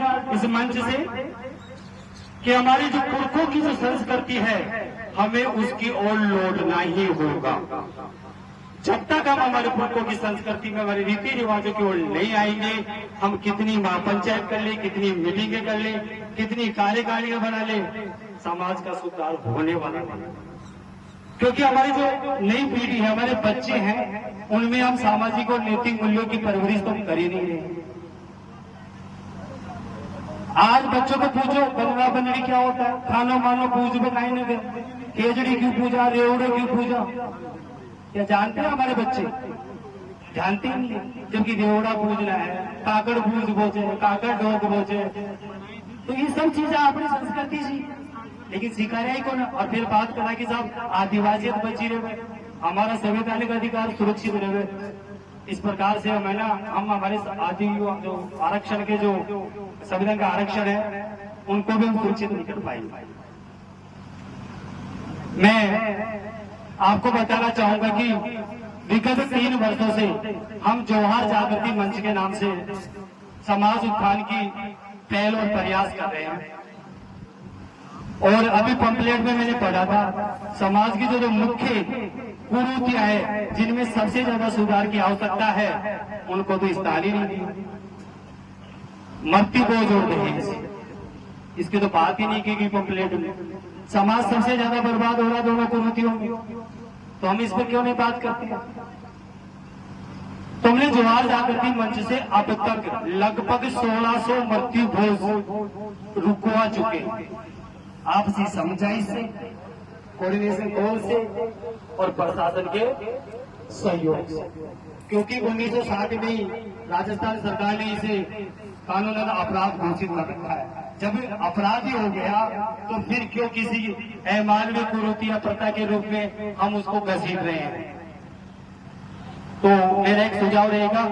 आज इस मंच से कि हमारी जो पुरखों की जो संस्कृति है हमें उसकी ओर लौटना ही होगा। जब तक हम हमारे पुरखों की संस्कृति में हमारे रीति रिवाजों की ओर नहीं आएंगे, हम कितनी महापंचायत कर ले, कितनी मीटिंगें कर ले, कितनी कार्यकारिणियां बना ले, समाज का सुधार होने वाला नहीं। क्योंकि हमारी जो नई पीढ़ी है, हमारे बच्चे हैं, उनमें हम सामाजिक और नैतिक मूल्यों की परवरिश तो कर ही नहीं रहे। आज बच्चों को पूछो बनवा बनड़ी क्या होता है, खानो मानो पूज बनाई नहीं दे, केजड़ी क्यों पूजा, रेवड़े क्यों पूजा, क्या जानते हैं हमारे बच्चे? जानते ही नहीं। जबकि रेवड़ा पूजना है, काकड़ पूज बोचे, काकड़ डोक बोचे, तो ये सब चीजें अपनी संस्कृति सी, लेकिन सिखाया ही कौन? और फिर बात करा कि साहब आदिवासियत बची रहे, हमारा संवैधानिक अधिकार सुरक्षित रहे। इस प्रकार से हम है ना, हम हमारे आदि जो आरक्षण के जो संविधान का आरक्षण है उनको भी हम सुरक्षित नहीं कर पाएंगे। मैं आपको बताना चाहूंगा कि विगत 3 वर्षों से हम जोहार जागृति मंच के नाम से समाज उत्थान की पहल और प्रयास कर रहे हैं। और अभी पंपलेट में मैंने पढ़ा था, समाज की जो मुख्य कुरीतियां है जिनमें सबसे ज्यादा सुधार की आवश्यकता है, उनको तो स्थान ही नहीं दी। मृत्यु को जोड़ दहेज, इसकी तो बात ही नहीं की गई पंपलेट में। समाज सबसे ज्यादा बर्बाद हो रहा दोनों कुरीतियों में, तो हम इस पर क्यों नहीं बात करते? तुमने जोहार जागृति मंच से अब तक लगभग 1600 मृत्यु भोज रुकवा चुके। आपसी समझाई से, कोऑर्डिनेशन कॉल से और प्रशासन के सहयोग से, क्योंकि 1960 में ही राजस्थान सरकार ने इसे कानूनन अपराध घोषित कर रखा है। जब अपराधी हो गया तो फिर क्यों किसी अमानवीय कुरीति या प्रथा के रूप में हम उसको घसीट रहे हैं? तो मेरा एक सुझाव रहेगा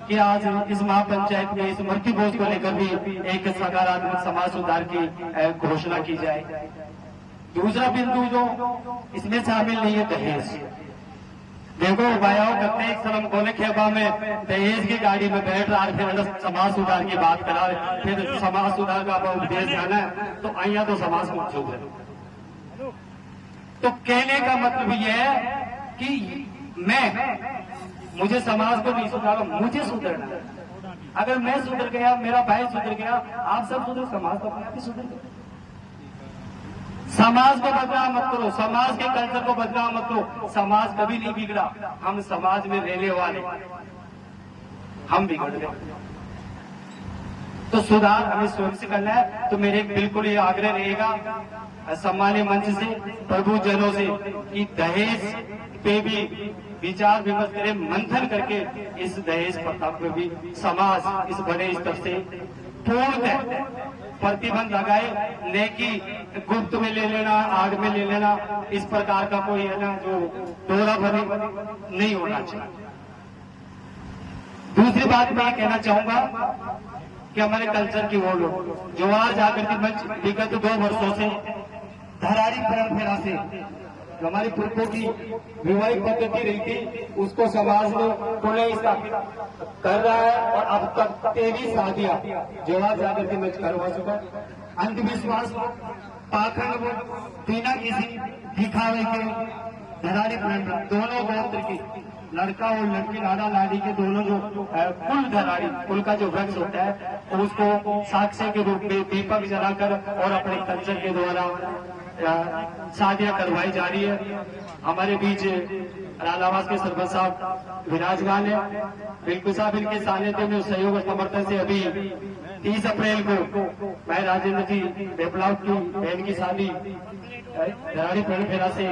कि आज इस महापंचायत में इस मृत्यु भोज को लेकर भी एक सकारात्मक समाज सुधार की घोषणा की जाए। दूसरा बिंदु जो इसमें शामिल नहीं है, दहेज। देखो भाइयों, करते एक शर्म कोने खेबा में दहेज की गाड़ी में बैठ रहा है, फिर समाज सुधार की बात करा, फिर समाज सुधार का उपदेश जाना है, तो आइया तो समाज को सुधरे। तो कहने का मतलब यह है कि मुझे समाज को नहीं सुधारा, मुझे सुधरना है। अगर मैं सुधर गया, मेरा भाई सुधर गया, आप सब सुधर, समाज तो अपने आप ही सुधर गया। समाज को बदनाम मत करो, समाज के कल्चर को बदनाम मत करो। समाज कभी नहीं बिगड़ा, हम समाज में रहने वाले हम बिगड़ गए। तो सुधार हमें स्वयं से करना है। तो मेरे बिल्कुल ये आग्रह रहेगा सम्मानीय मंच से, प्रभु जनों से, कि दहेज पे भी विचार विमर्श करें, मंथन करके इस दहेज प्रथा पे भी समाज इस बड़े स्तर से पूर्णतः प्रतिबंध लगाए, न कि गुप्त में ले लेना, आड़ में ले लेना, इस प्रकार का कोई है ना जो डोरा भरी नहीं होना चाहिए। दूसरी बात मैं कहना चाहूंगा कि हमारे कल्चर की ओर जोहार जागृति मंच विगत 2 वर्षों से धरारी परंपरा से जो हमारी पुरखों की विवाहिक पद्धति रही थी उसको समाज में पुनः स्थापित कर रहा है। और अब तक 23 शादियां जोहार जागृति मंच करवा चुका। अंधविश्वास, पाखंड, बिना किसी दिखावे के धरारी परंपरा, दोनों गोत्र की, लड़का और लड़की, लाड़ा लाड़ी के दोनों जो कुल धराड़ी, कुल का जो वृक्ष होता है उसको साक्ष्य के रूप में दीपक जलाकर और अपने कल्चर के द्वारा शादियां करवाई जा रही है। हमारे बीच रालावास के सरपंच साहब विराजमान है, बिल्कुल साहब इनके सानिध्य में सहयोग और समर्थन से अभी 30 अप्रैल को मैं राजेंद्र जी बेपलाव की बहन की शादी धराड़ी परंपरा से